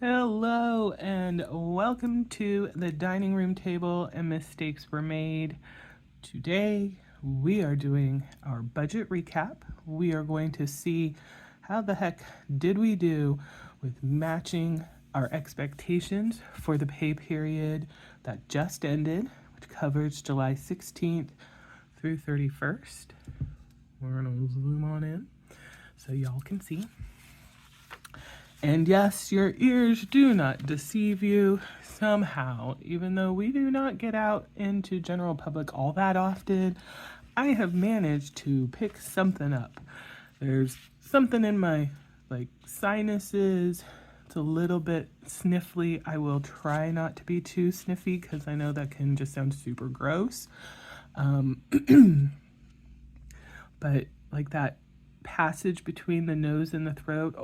Hello and welcome to the dining room table and mistakes were made. Today we are doing our budget recap. We are going to see how the heck did we do with matching our expectations for the pay period that just ended, which covers July 16th through 31st. We're going to zoom on in so y'all can see. And yes, your ears do not deceive you somehow. Even though we do not get out into general public all that often, I have managed to pick something up. There's something in my sinuses. It's a little bit sniffly. I will try not to be too sniffy because I know that can just sound super gross. But like that passage between the nose and the throat,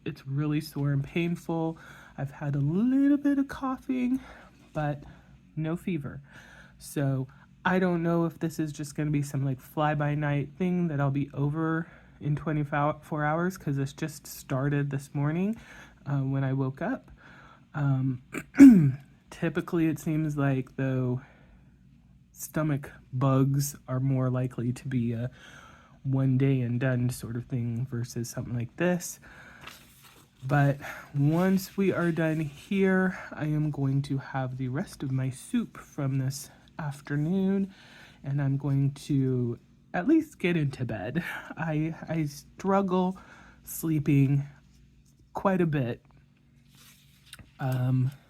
it's really sore and painful. I've had a little bit of coughing, but no fever. So I don't know if this is just going to be some fly-by-night thing that I'll be over in 24 hours because this just started this morning when I woke up. Typically it seems like though stomach bugs are more likely to be a one day and done sort of thing versus something like this. But once we are done here, I am going to have the rest of my soup from this afternoon, and I'm going to at least get into bed. I struggle sleeping quite a bit.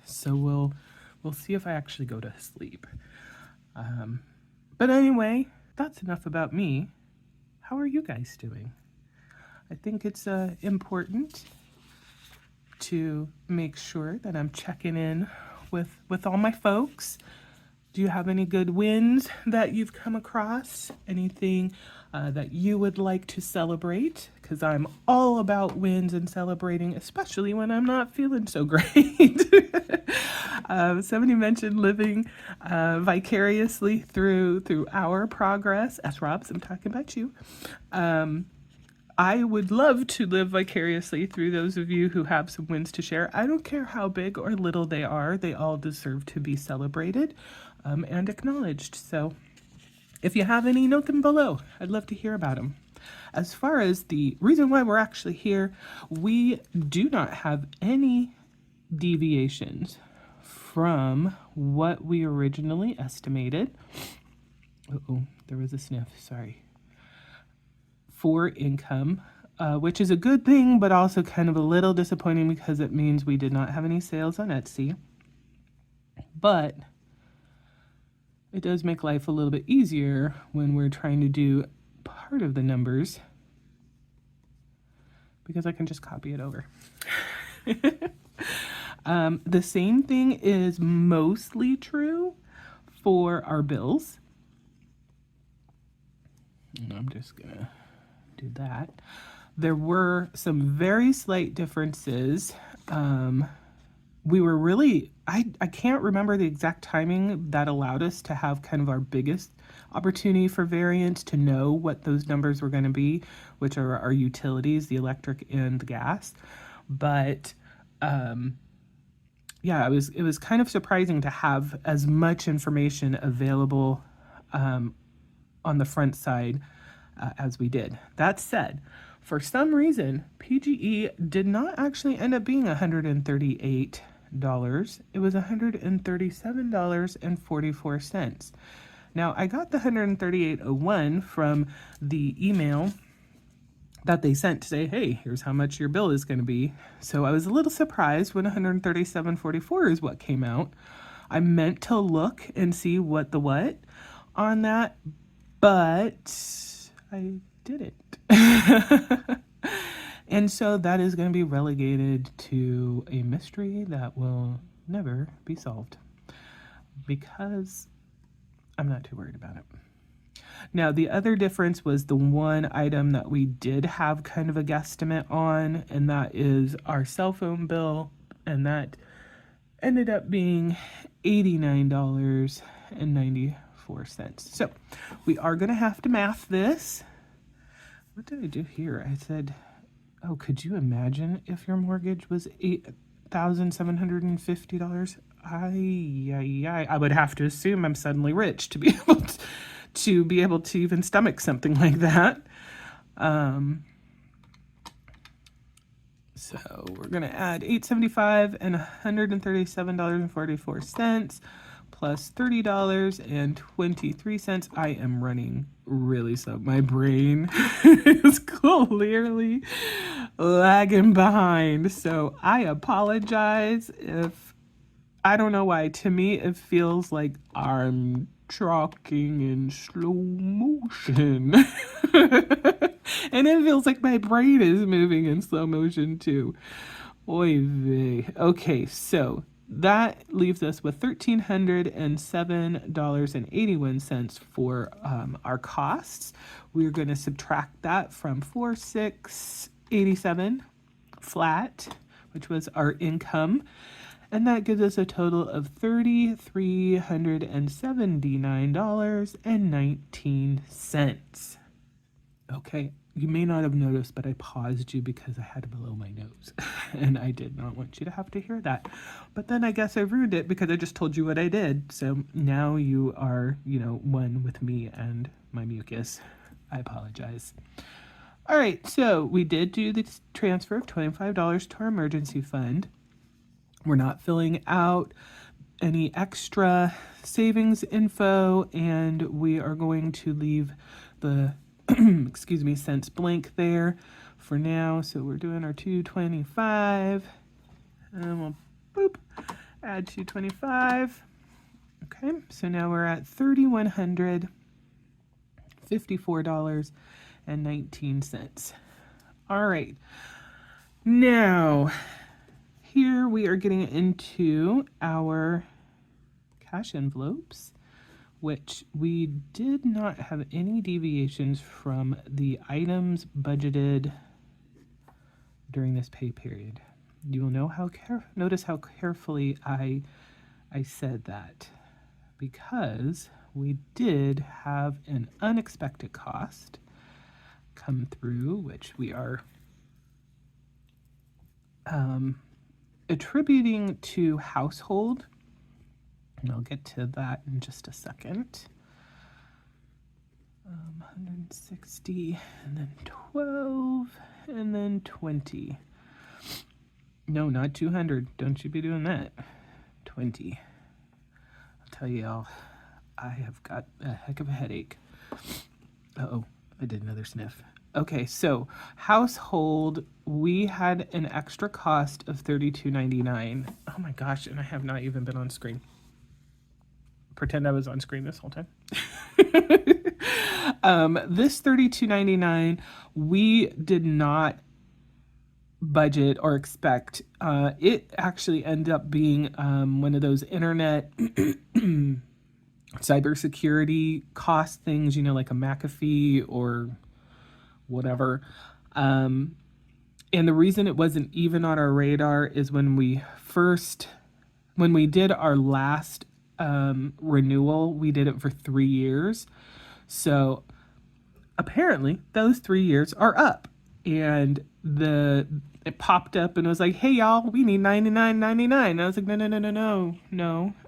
So we'll see if I actually go to sleep. But anyway, that's enough about me. How are you guys doing? I think it's important to make sure that I'm checking in with all my folks. Do you have any good wins that you've come across? Anything that you would like to celebrate? Because I'm all about wins and celebrating, especially when I'm not feeling so great. Somebody mentioned living vicariously through our progress. As Robs, I'm talking about you. I would love to live vicariously through those of you who have some wins to share. I don't care how big or little they are. They all deserve to be celebrated and acknowledged. So if you have any, note them below. I'd love to hear about them. As far as the reason why we're actually here, we do not have any deviations from what we originally estimated. There was a sniff, sorry. For income, which is a good thing, but also kind of a little disappointing because it means we did not have any sales on Etsy. But it does make life a little bit easier when we're trying to do part of the numbers because I can just copy it over. The same thing is mostly true for our bills. And I'm just gonna do that. There were some very slight differences. We were really, I can't remember the exact timing that allowed us to have kind of our biggest opportunity for variance to know what those numbers were going to be, which are our utilities, the electric and the gas. But yeah, it was kind of surprising to have as much information available on the front side as we did. That said, for some reason, PGE did not actually end up being $138. It was $137.44. Now, I got the $138.01 from the email that they sent to say, hey, here's how much your bill is going to be. So I was a little surprised when $137.44 is what came out. I meant to look and see what on that, but I didn't. And so that is going to be relegated to a mystery that will never be solved because I'm not too worried about it. Now, the other difference was the one item that we did have kind of a guesstimate on, and that is our cell phone bill, and that ended up being $89.94. So we are going to have to math this. What did I do here? I said, oh, could you imagine if your mortgage was $8,750. I would have to assume I'm suddenly rich to be able to even stomach something like that. So we're gonna add $875 and $137.44 plus $30.23. I am running really slow. My brain is clearly lagging behind. So I apologize if I don't know why. To me, it feels like I'm talking in slow motion. And it feels like my brain is moving in slow motion too. Oy vey. Okay, so that leaves us with $1,307.81 for our costs. We're going to subtract that from 4,687 flat, which was our income. And that gives us a total of $3,379.19. Okay, you may not have noticed, but I paused you because I had to blow my nose. And I did not want you to have to hear that. But then I guess I ruined it because I just told you what I did. So now you are, one with me and my mucus. I apologize. All right, so we did do the transfer of $25 to our emergency fund. We're not filling out any extra savings info, and we are going to leave the cents blank there for now. So we're doing our 225, and we'll add 225. Okay, so now we're at $3,154.19. All right, now here we are getting into our cash envelopes, which we did not have any deviations from the items budgeted during this pay period. You will know notice how carefully I said that, because we did have an unexpected cost come through, which we are attributing to household, and I'll get to that in just a second. 160, and then 12, and then 20. No, not 200. Don't you be doing that. 20. I'll tell you all, I have got a heck of a headache. Uh-oh, I did another sniff. Okay, so household, we had an extra cost of $32.99. Oh my gosh, and I have not even been on screen. Pretend I was on screen this whole time. This $32.99, we did not budget or expect. It actually ended up being one of those internet cybersecurity cost things, like a McAfee or whatever. And the reason it wasn't even on our radar is when we did our last renewal, we did it for 3 years. So apparently those 3 years are up, and it popped up and was like, hey y'all, we need $99.99. I was like, no,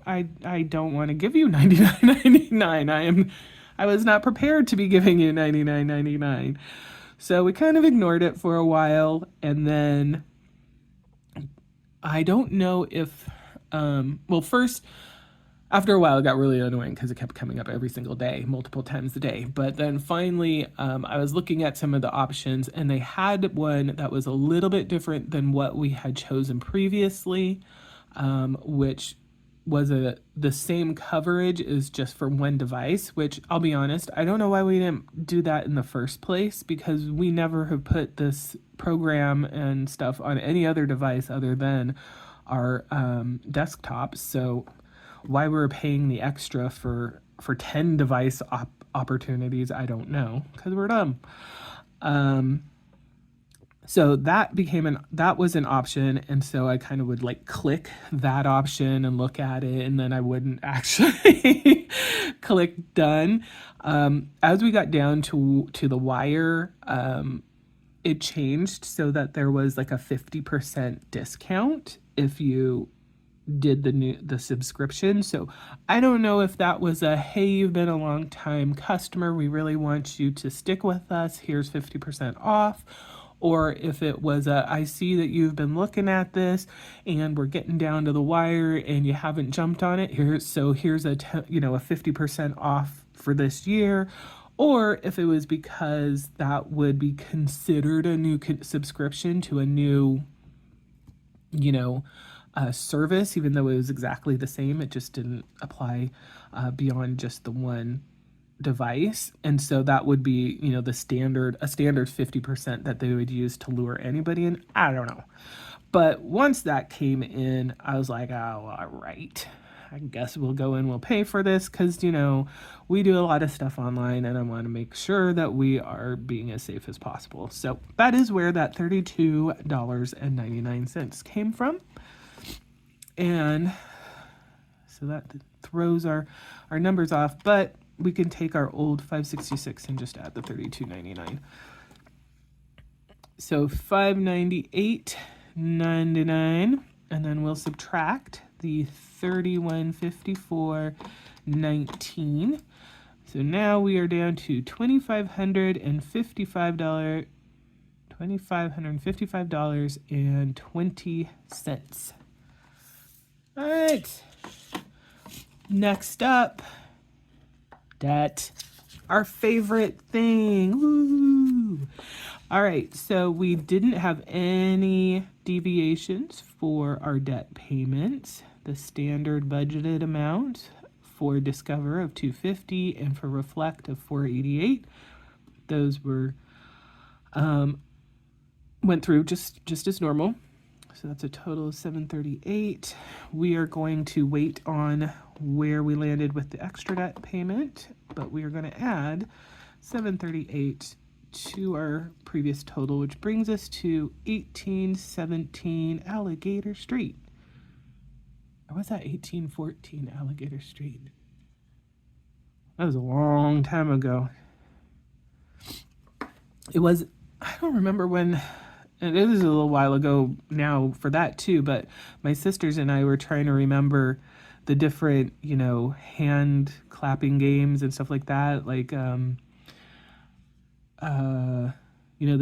I don't want to give you $99.99. I was not prepared to be giving you $99.99. So we kind of ignored it for a while, and then I don't know if first, after a while, it got really annoying because it kept coming up every single day, multiple times a day. But then finally, I was looking at some of the options, and they had one that was a little bit different than what we had chosen previously, which was the same coverage is just for one device, which I'll be honest, I don't know why we didn't do that in the first place, because we never have put this program and stuff on any other device other than our desktops. So why we're paying the extra for 10 device opportunities, I don't know, because we're dumb. So that was an option, and so I kind of would click that option and look at it, and then I wouldn't actually click done. As we got down to the wire, it changed so that there was a 50% discount, if you did the subscription. So I don't know if that was a, hey, you've been a long time customer, we really want you to stick with us, here's 50% off, or if it was a, I see that you've been looking at this and we're getting down to the wire and you haven't jumped on it, here's a 50% off for this year. Or if it was because that would be considered a new subscription to a new, service, even though it was exactly the same. It just didn't apply beyond just the one device. And so that would be, a standard 50% that they would use to lure anybody in. I don't know. But once that came in, I was like, oh, all right. I guess we'll go in, we'll pay for this because, we do a lot of stuff online and I want to make sure that we are being as safe as possible. So that is where that $32.99 came from. And so that throws our numbers off, but we can take our old 566 and just add the $32.99. So $598.99, and then we'll subtract the $31.54.19. So now we are down to $2,555.20. All right. Next up, debt. Our favorite thing. Woo! All right, so we didn't have any deviations for our debt payments. The standard budgeted amount for Discover of $250 and for Reflect of $488. Those were went through just as normal. So that's a total of $738. We are going to wait on where we landed with the extra debt payment, but we are going to add $738 to our previous total, which brings us to 1817 Alligator Street. Or was that 1814 Alligator Street? That was a long time ago. It was, I don't remember when, and it was a little while ago now for that too, but my sisters and I were trying to remember the different, hand clapping games and stuff like that. Like, the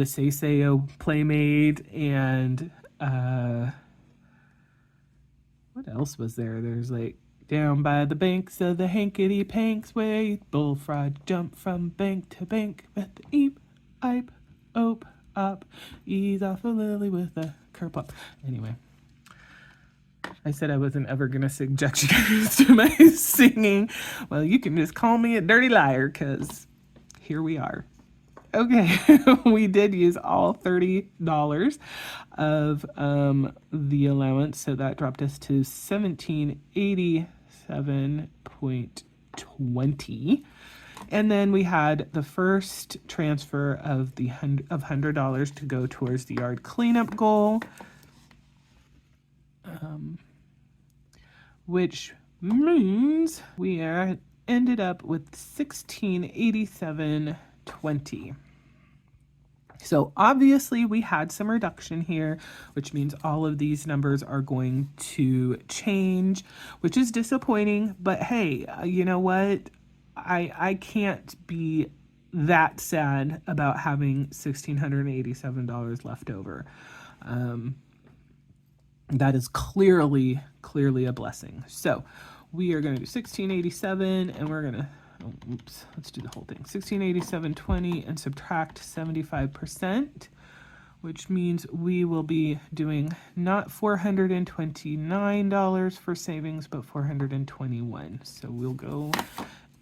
Say-Say-O Playmate and, what else was there? There's like, down by the banks of the hankety-panks way, bullfrog jump from bank to bank with the eep, ipe, ope, up, ease off a lily with a kerplop. Anyway, I said I wasn't ever going to subject you guys to my singing. Well, you can just call me a dirty liar because here we are. Okay, we did use all $30 of the allowance, so that dropped us to $1787.20. And then we had the first transfer of the $100 to go towards the yard cleanup goal, which means we ended up with $1687.20. So obviously we had some reduction here, which means all of these numbers are going to change, which is disappointing. But hey, you know what? I can't be that sad about having $1,687 left over. That is clearly a blessing. So we are going to do 1687, and we're going to, let's do the whole thing. 1687.20 and subtract 75%, which means we will be doing not $429 for savings, but $421. So we'll go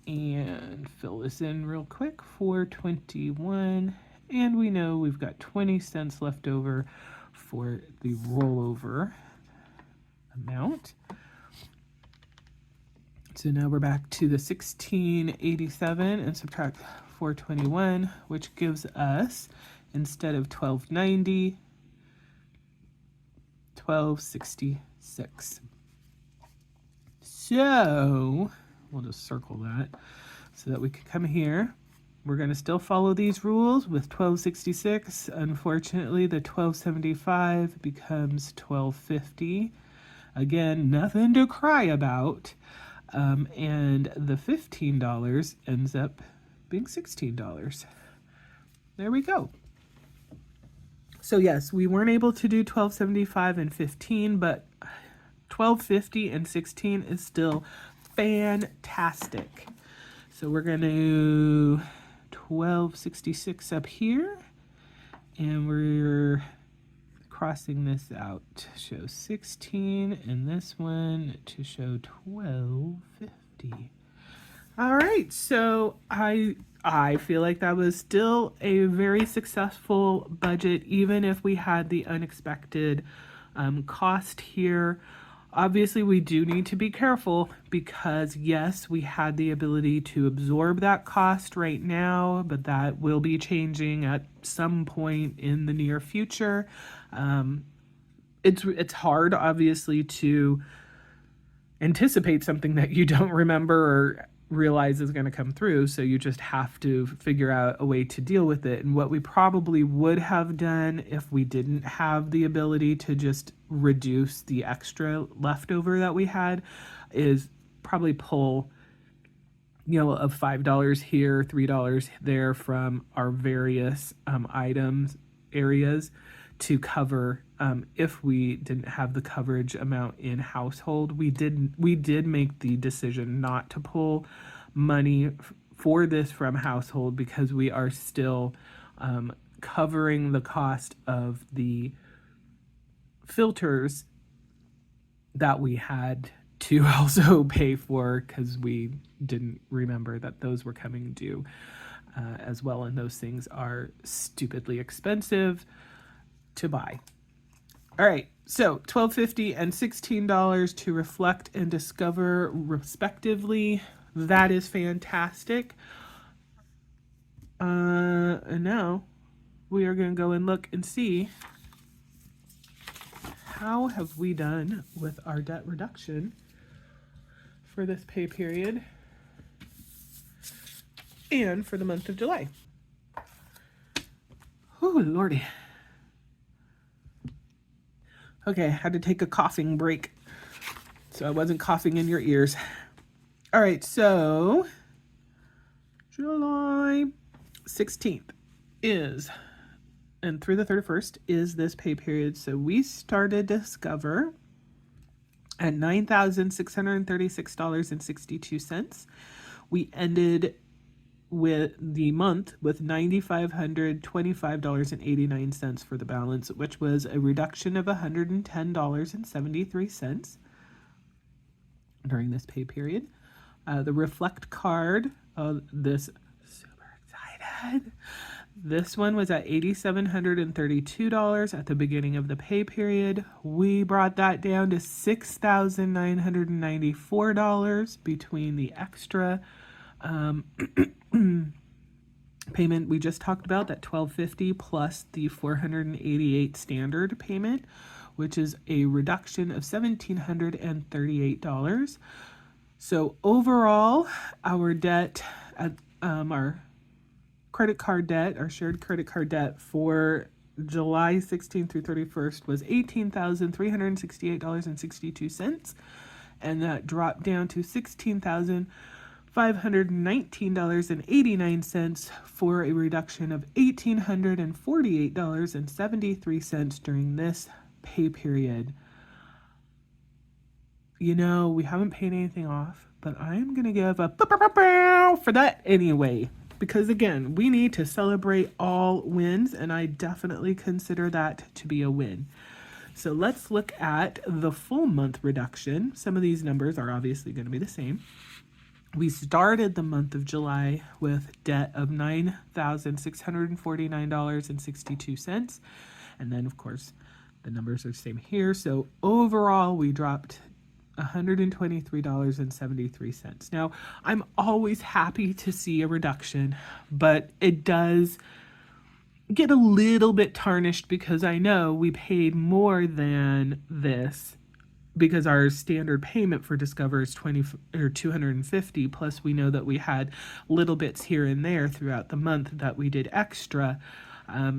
and fill this in real quick. 421, and we know we've got 20 cents left over for the rollover amount. So now we're back to the 1687 and subtract 421, which gives us, instead of 1290, 1266. So we'll just circle that so that we can come here. we're going to still follow these rules with 1266. Unfortunately, the 1275 becomes 1250. Again, nothing to cry about. And the $15 ends up being $16. There we go. So yes, we weren't able to do 1275 and 15, but 1250 and 16 is still fantastic. So we're going to 1266 up here, and we're crossing this out to show 16, and this one to show 1250. All right, so I feel like that was still a very successful budget, even if we had the unexpected cost here. Obviously, we do need to be careful because, yes, we had the ability to absorb that cost right now, but that will be changing at some point in the near future. It's hard, obviously, to anticipate something that you don't remember or realize is going to come through, so you just have to figure out a way to deal with it. And what we probably would have done if we didn't have the ability to just reduce the extra leftover that we had is probably pull, of $5 here, $3 there from our various items areas to cover if we didn't have the coverage amount in household. We did make the decision not to pull money for this from household because we are still covering the cost of the filters that we had to also pay for because we didn't remember that those were coming due as well, and those things are stupidly expensive to buy. All right, so $12.50 and $16 to reflect and discover respectively. That is fantastic. And now we are going to go and look and see how have we done with our debt reduction for this pay period and for the month of July. Oh, Lordy. Okay, I had to take a coughing break so I wasn't coughing in your ears. All right, so July 16th is, and through the 31st is this pay period. So we started Discover at $9,636.62. We ended with the month with $9,525.89 for the balance, which was a reduction of $110.73 during this pay period. The Reflect card, this super excited. This one was at $8,732 at the beginning of the pay period. We brought that down to $6,994 between the extra payment we just talked about, that $12.50 plus the $488 standard payment, which is a reduction of $1,738. So overall, our debt, our credit card debt, our shared credit card debt for July 16th through 31st was $18,368.62, and that dropped down to $16,519.89 for a reduction of $1,848.73 during this pay period. We haven't paid anything off, but I'm going to give a for that anyway. Because again, we need to celebrate all wins, and I definitely consider that to be a win. So let's look at the full month reduction. Some of these numbers are obviously going to be the same. We started the month of July with debt of $9,649.62. And then, of course, the numbers are the same here. So overall, we dropped $123.73. Now, I'm always happy to see a reduction, but it does get a little bit tarnished because I know we paid more than this because our standard payment for Discover is 20 or 250, plus we know that we had little bits here and there throughout the month that we did extra.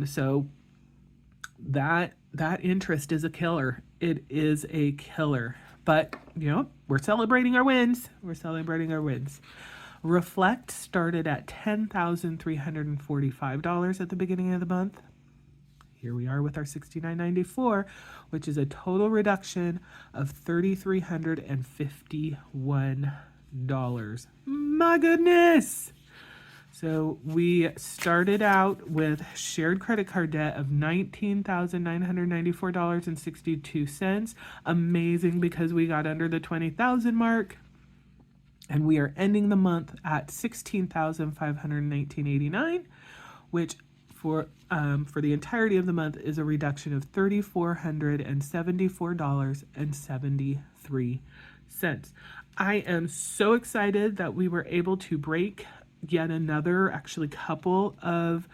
So that interest is a killer. It is a killer. But, we're celebrating our wins. We're celebrating our wins. Reflect started at $10,345 at the beginning of the month. Here we are with our $69.94, which is a total reduction of $3,351. My goodness! So we started out with shared credit card debt of $19,994.62. Amazing, because we got under the 20,000 mark. And we are ending the month at $16,519.89, which for the entirety of the month is a reduction of $3,474.73. I am so excited that we were able to break yet another, actually couple of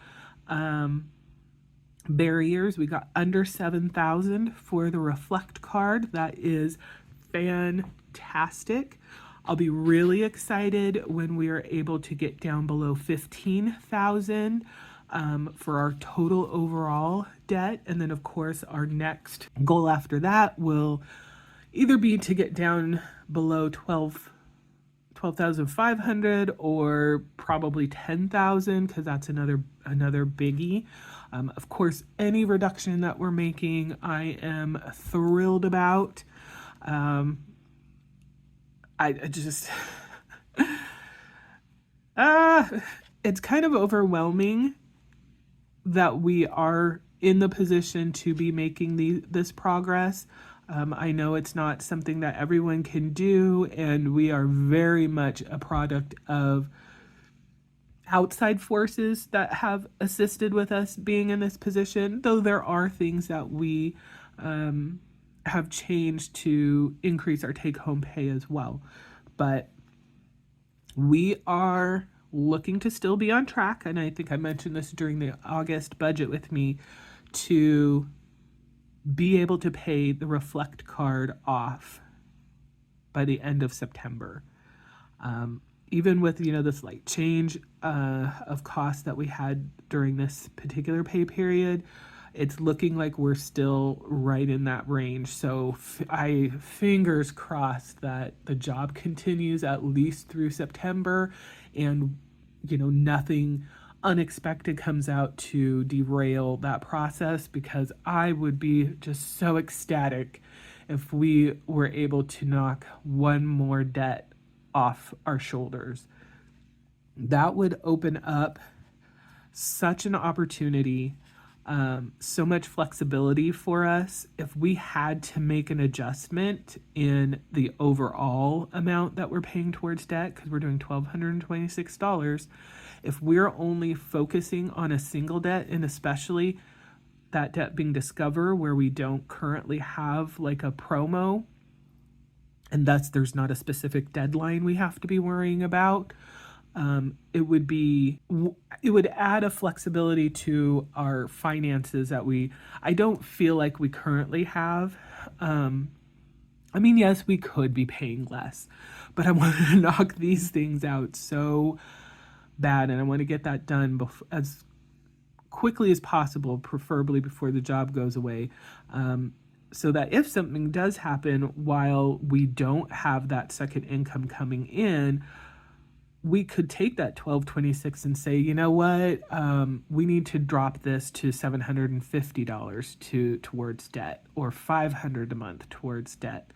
barriers. We got under 7,000 for the Reflect card. That is fantastic. I'll be really excited when we are able to get down below 15,000 for our total overall debt. And then, of course, our next goal after that will either be to get down below 12,500 or probably 10,000, because that's another biggie. Of course, any reduction that we're making, I am thrilled about. I just, it's kind of overwhelming that we are in the position to be making this progress. I know it's not something that everyone can do, and we are very much a product of outside forces that have assisted with us being in this position, though there are things that we have changed to increase our take-home pay as well. But we are looking to still be on track, and I think I mentioned this during the August budget with me, to be able to pay the Reflect card off by the end of September. Even with, the slight change of costs that we had during this particular pay period, it's looking like we're still right in that range. So I fingers crossed that the job continues at least through September, and nothing unexpected comes out to derail that process, because I would be just so ecstatic if we were able to knock one more debt off our shoulders. That would open up such an opportunity, so much flexibility for us. If we had to make an adjustment in the overall amount that we're paying towards debt, because we're doing $1,226, if we're only focusing on a single debt, and especially that debt being Discover, where we don't currently have like a promo, and thus there's not a specific deadline we have to be worrying about, it would add a flexibility to our finances that I don't feel like we currently have. Yes, we could be paying less, but I want to knock these things out so bad, and I want to get that done as quickly as possible, preferably before the job goes away, so that if something does happen while we don't have that second income coming in, we could take that $1,226 and say, you know what, we need to drop this to $750 towards debt, or $500 a month towards debt.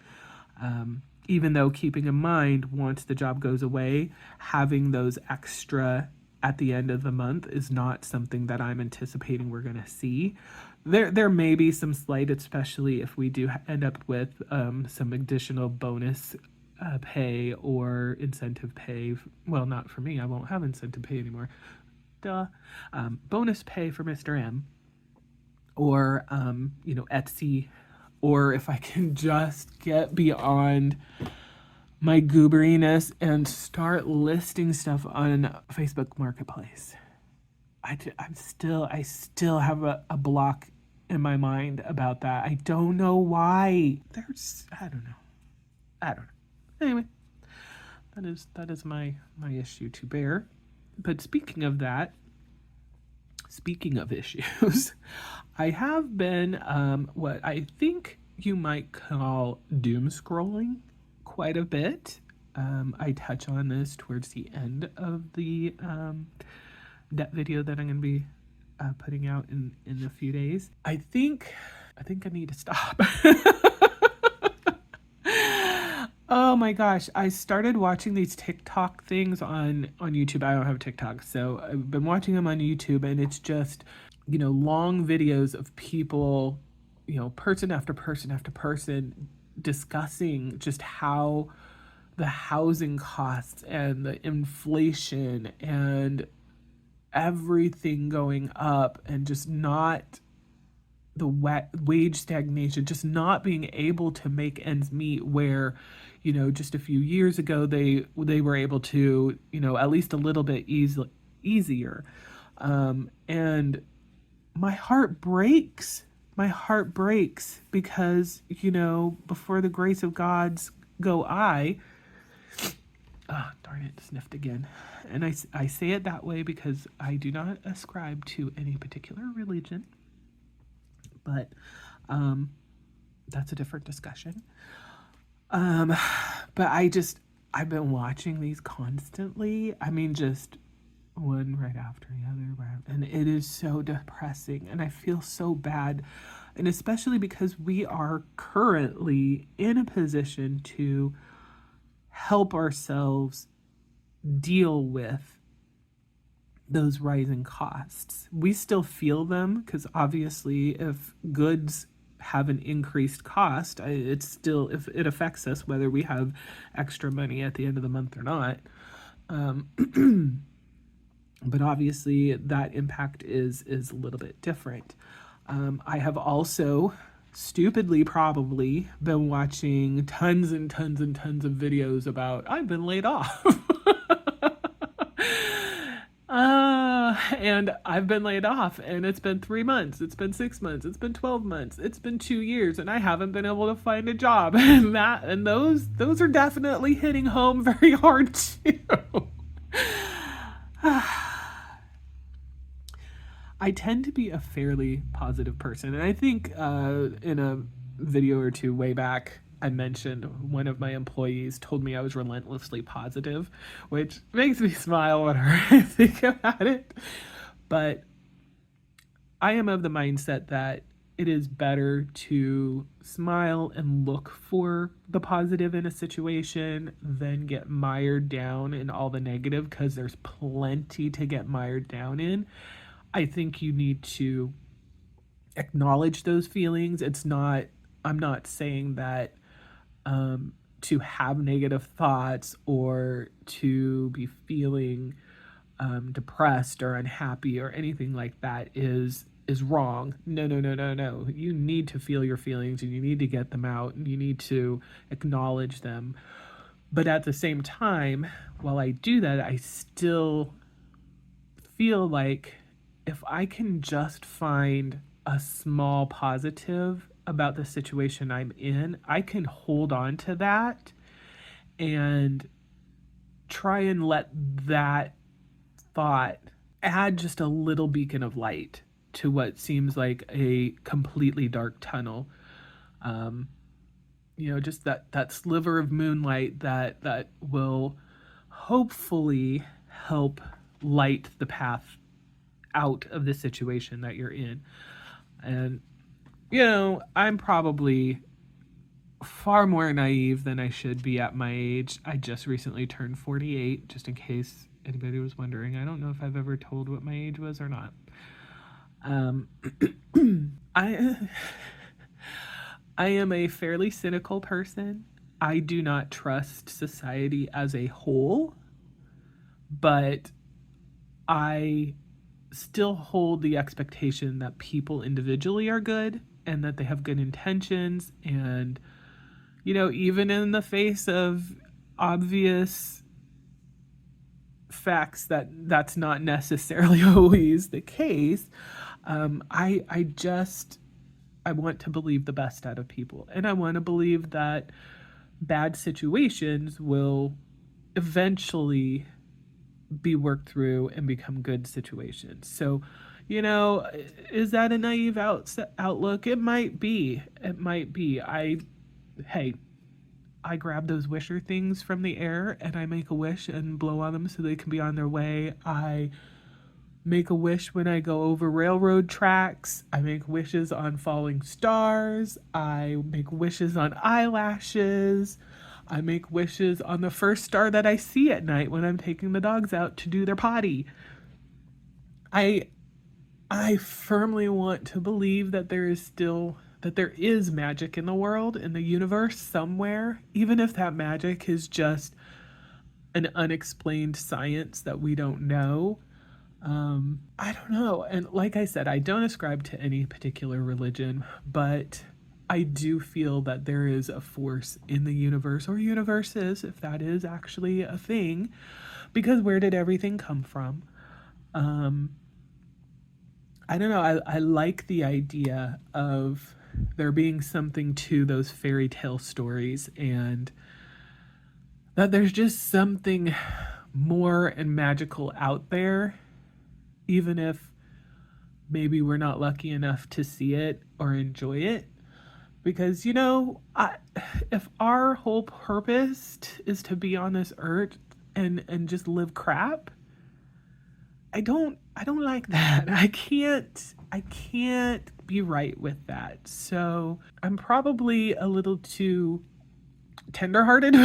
Even though, keeping in mind, once the job goes away, having those extra at the end of the month is not something that I'm anticipating we're going to see. There may be some slight, especially if we do end up with some additional bonus pay or incentive pay. Well, not for me. I won't have incentive pay anymore. Duh. Bonus pay for Mr. M, or Etsy, or if I can just get beyond my gooberiness and start listing stuff on Facebook Marketplace. I still have a block in my mind about that. I don't know why. I don't know. I don't know. Anyway, that is my issue to bear. But speaking of issues, I have been what I think you might call doom scrolling quite a bit. I touch on this towards the end of the that video that I'm going to be putting out in a few days. I think I need to stop. Oh my gosh, I started watching these TikTok things on YouTube. I don't have TikTok, so I've been watching them on YouTube, and it's just, long videos of people, person after person after person discussing just how the housing costs and the inflation and everything going up, and just not the wage stagnation, just not being able to make ends meet, where just a few years ago they were able to, at least a little bit easier, and my heart breaks because before the grace of God's go I, darn it, sniffed again. And I say it that way because I do not ascribe to any particular religion, but that's a different discussion. But I've been watching these constantly. I mean, just one right after the other, and it is so depressing, and I feel so bad, and especially because we are currently in a position to help ourselves deal with those rising costs. We still feel them because obviously if goods have an increased cost, it's still, if it affects us whether we have extra money at the end of the month or not. But obviously that impact is a little bit different. I have also stupidly probably been watching tons and tons and tons of videos about I've been laid off. And I've been laid off, and it's been 3 months, it's been 6 months, it's been 12 months, it's been 2 years, and I haven't been able to find a job. And those are definitely hitting home very hard too. I tend to be a fairly positive person, and I think in a video or two way back, I mentioned one of my employees told me I was relentlessly positive, which makes me smile whenever I think about it. But I am of the mindset that it is better to smile and look for the positive in a situation than get mired down in all the negative, because there's plenty to get mired down in. I think you need to acknowledge those feelings. I'm not saying that to have negative thoughts or to be feeling depressed or unhappy or anything like that is wrong. No. You need to feel your feelings, and you need to get them out, and you need to acknowledge them. But at the same time, while I do that, I still feel like if I can just find a small positive about the situation I'm in, I can hold on to that and try and let that thought add just a little beacon of light to what seems like a completely dark tunnel. Just that sliver of moonlight that will hopefully help light the path out of the situation that you're in. And I'm probably far more naive than I should be at my age. I just recently turned 48, just in case anybody was wondering. I don't know if I've ever told what my age was or not. I am a fairly cynical person. I do not trust society as a whole, but I still hold the expectation that people individually are good and that they have good intentions. And, even in the face of obvious facts that's not necessarily always the case, I want to believe the best out of people. And I want to believe that bad situations will eventually be worked through and become good situations. So, is that a naive outlook? It might be. It might be. Hey, I grab those wisher things from the air and I make a wish and blow on them so they can be on their way. I make a wish when I go over railroad tracks. I make wishes on falling stars. I make wishes on eyelashes. I make wishes on the first star that I see at night when I'm taking the dogs out to do their potty. I I firmly want to believe that there is magic in the world, in the universe somewhere, even if that magic is just an unexplained science that we don't know. I don't know. And like I said, I don't ascribe to any particular religion, but I do feel that there is a force in the universe, or universes, if that is actually a thing, because where did everything come from? Um, I don't know. I like the idea of there being something to those fairy tale stories, and that there's just something more and magical out there, even if maybe we're not lucky enough to see it or enjoy it. Because, if our whole purpose is to be on this earth and just live crap, I don't like that. I can't be right with that. So I'm probably a little too tenderhearted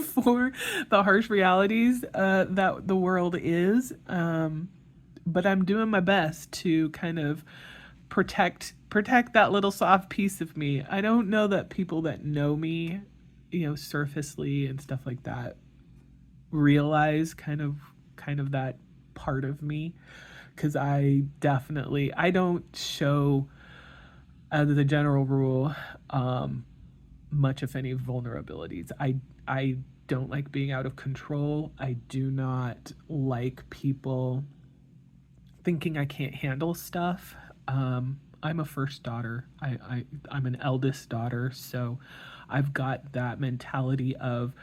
for the harsh realities that the world is. But I'm doing my best to kind of protect that little soft piece of me. I don't know that people that know me, surfacely and stuff like that, realize kind of that part of me, because I don't show, as a general rule, much of any vulnerabilities. I don't like being out of control. I do not like people thinking I can't handle stuff. I'm a first daughter. I'm an eldest daughter, so I've got that mentality of,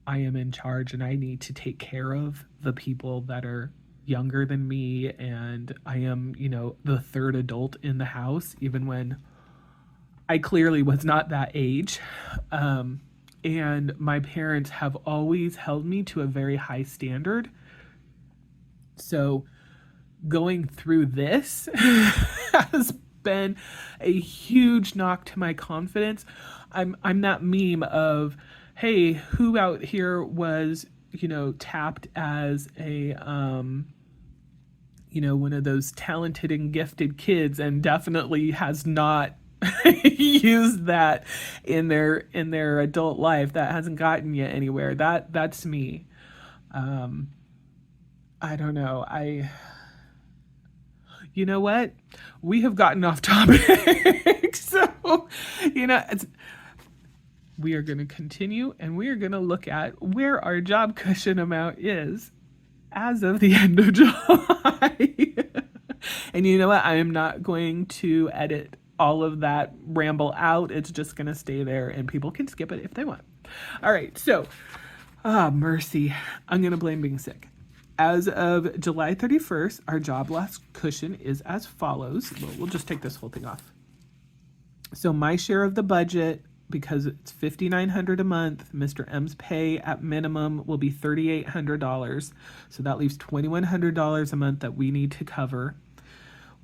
I am in charge and I need to take care of the people that are younger than me, and I am, the third adult in the house, even when I clearly was not that age. And my parents have always held me to a very high standard. So going through this has been a huge knock to my confidence. I'm that meme of, hey, who out here was, tapped as a one of those talented and gifted kids, and definitely has not used that in their adult life, that hasn't gotten you anywhere. That's me. I don't know. You know what? We have gotten off topic. So, we are going to continue, and we are going to look at where our job cushion amount is as of the end of July. And you know what? I am not going to edit all of that ramble out. It's just going to stay there, and people can skip it if they want. All right. So, mercy. I'm going to blame being sick. As of July 31st, our job loss cushion is as follows. Well, we'll just take this whole thing off. So my share of the budget, because it's $5,900 a month, Mr. M's pay at minimum will be $3,800. So that leaves $2,100 a month that we need to cover.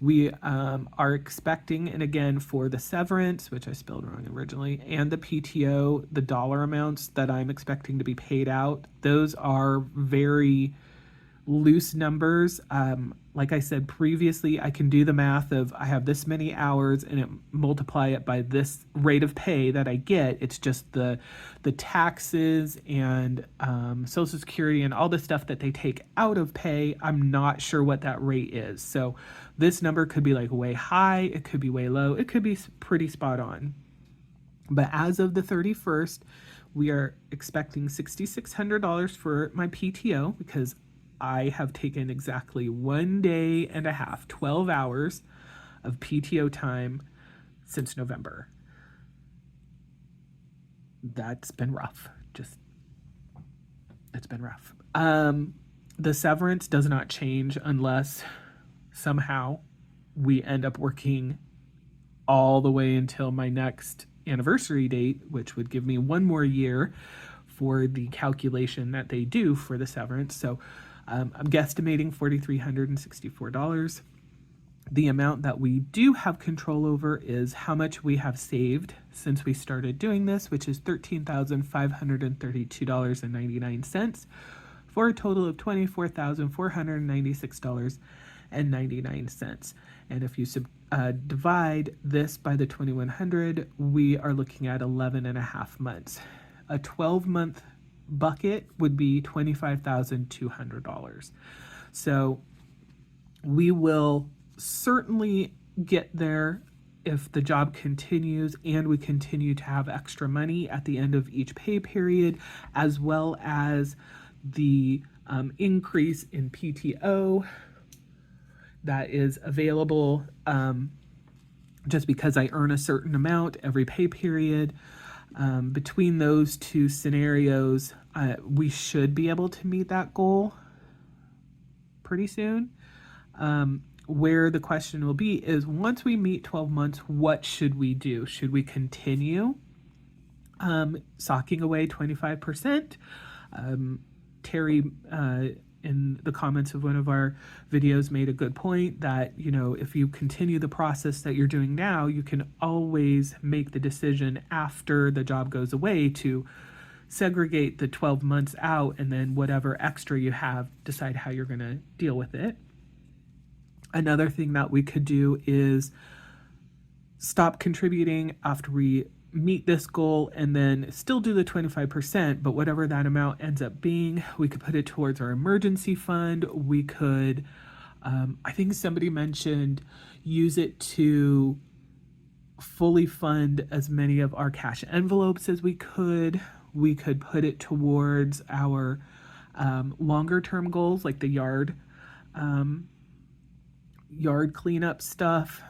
We are expecting, and again, for the severance, which I spelled wrong originally, and the PTO, the dollar amounts that I'm expecting to be paid out, those are very loose numbers. Like I said previously, I can do the math of, I have this many hours and multiply it by this rate of pay that I get. It's just the taxes and Social Security and all the stuff that they take out of pay. I'm not sure what that rate is. So this number could be like way high. It could be way low. It could be pretty spot on. But as of the 31st, we are expecting $6,600 for my PTO, because I have taken exactly 1 day and a half, 12 hours of PTO time since November. that's been rough. It's been rough. The severance does not change unless somehow we end up working all the way until my next anniversary date, which would give me one more year for the calculation that they do for the severance. So I'm guesstimating $4,364. The amount that we do have control over is how much we have saved since we started doing this, which is $13,532.99 for a total of $24,496.99. And if you divide this by the 2100, we are looking at 11 and a half months. A 12-month bucket would be $25,200. So we will certainly get there if the job continues and we continue to have extra money at the end of each pay period, as well as the increase in PTO that is available just because I earn a certain amount every pay period. Between those two scenarios, we should be able to meet that goal pretty soon. Where the question will be is, once we meet 12 months, what should we do? Should we continue socking away 25%? Terry, in the comments of one of our videos, made a good point that, you know, if you continue the process that you're doing now, you can always make the decision after the job goes away to segregate the 12 months out, and then whatever extra you have, decide how you're going to deal with it. Another thing that we could do is stop contributing after we meet this goal and then still do the 25%, but whatever that amount ends up being, we could put it towards our emergency fund. We could, I think somebody mentioned, use it to fully fund as many of our cash envelopes as we could. We could put it towards our longer term goals, like the yard cleanup stuff.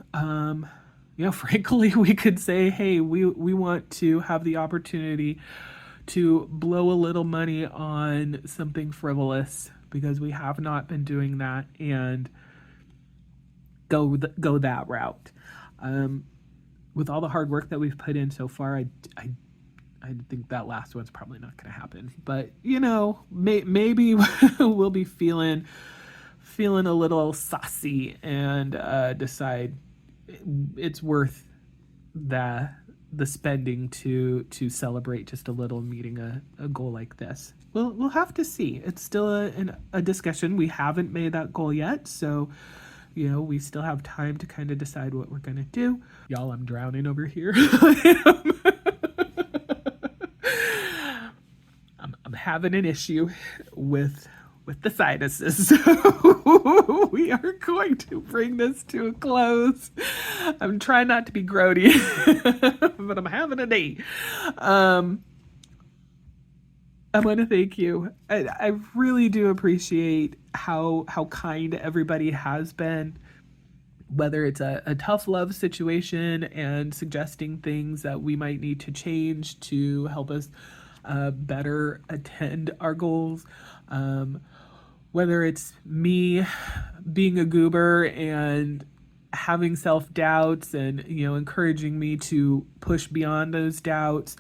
Frankly, we could say, hey, we want to have the opportunity to blow a little money on something frivolous because we have not been doing that, and go that route. With all the hard work that we've put in so far, I think that last one's probably not going to happen. But, maybe we'll be feeling a little saucy and decide it's worth the spending to celebrate just a little meeting a goal like this. We'll have to see. It's still a discussion. We haven't made that goal yet, so we still have time to kind of decide what we're gonna do. Y'all, I'm drowning over here. I'm having an issue with the sinuses. So we are going to bring this to a close. I'm trying not to be grody, but I'm having a day. I want to thank you. I really do appreciate how kind everybody has been, whether it's a tough love situation and suggesting things that we might need to change to help us better attend our goals. Whether it's me being a goober and having self-doubts and, encouraging me to push beyond those doubts,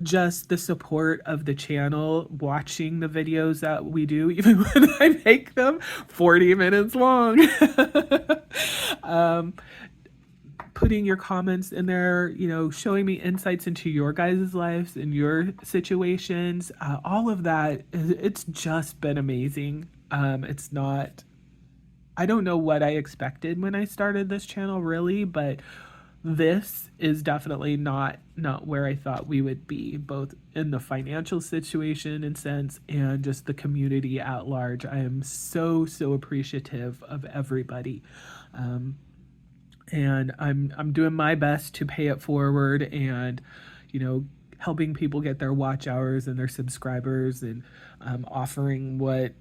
just the support of the channel, watching the videos that we do, even when I make them 40 minutes long. Putting your comments in there, showing me insights into your guys' lives and your situations, all of that, it's just been amazing. I don't know what I expected when I started this channel, really, but this is definitely not where I thought we would be, both in the financial situation and sense and just the community at large. I am so appreciative of everybody. And I'm doing my best to pay it forward and, helping people get their watch hours and their subscribers, and offering what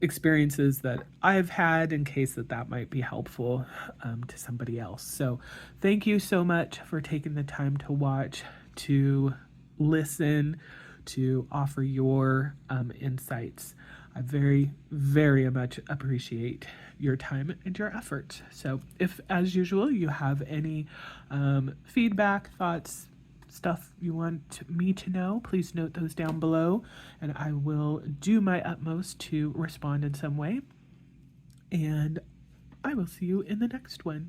experiences that I've had in case that might be helpful to somebody else. So thank you so much for taking the time to watch. to listen, to offer your insights. I very, very much appreciate your time and your effort. So, if as usual you have any feedback, thoughts, stuff you want me to know, please note those down below, and I will do my utmost to respond in some way. And I will see you in the next one.